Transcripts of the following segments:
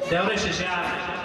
دورش شعر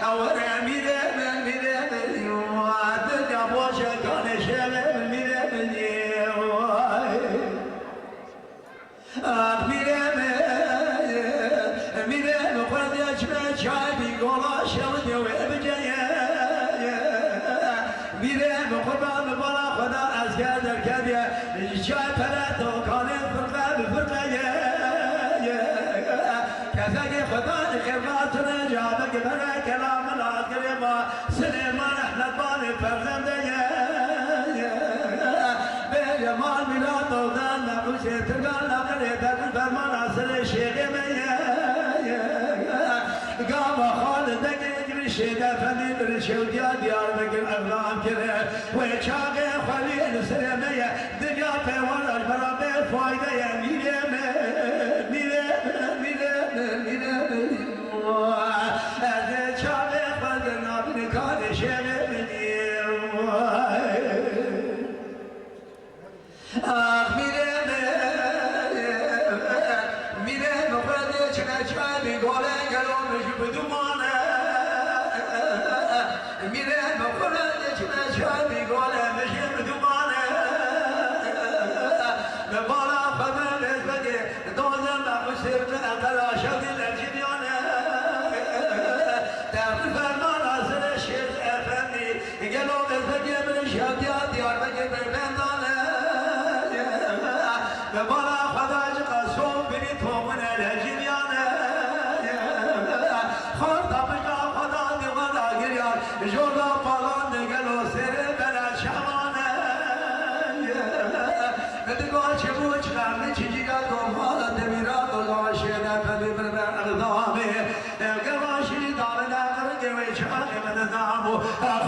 Ahora mire قولا شودی و بجیه میره بقربان بالا خدا از کدر کدیه جای پرد و کانه فرقه بفرقه کسک خدا خیراتونه جابه که بره کلام ناظر ما سلیمان احمد بانی فرزنده به جمال میلاد دوزن نقوش ترگان نقره در فرمان اصل شیخ میه قام خالد دقیق شیده فنی بر شودیا دیار بگیر اغلام کره و چاقه خلیل سلمیه دنیا پیوانش برا به فایده میره از چاقه خالد نابین کار شیخ منیم آخ میره مخرده چنه چای گوله گلومش بدومانه میره مخرده چنه چای گوله مش بدومانه به بالا خبر بگه دوزن نموشیر تنقلا شدی لرجیانه در فرمان حاصل شیخ افندی گلومش بگه من شدی دیار بگه بندانه به بالا خداج قصوم بینی تومن لرجیانه خورده بگه خدا دیوان گریان جولا پالان گلو سر بلا شمانه بدگاه چه بوچ نمی چیجیگا دومالا دمیرا دوگاه شیده پلی برده اغدامه گواشی دامه نقر گوی چانه من نامو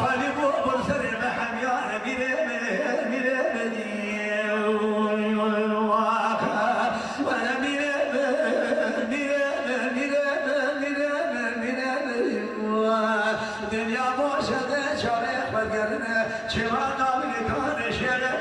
خالی بو برسر محمیان میره دنیا باشده چاره خودگرنه چه ما نامی کانه شیره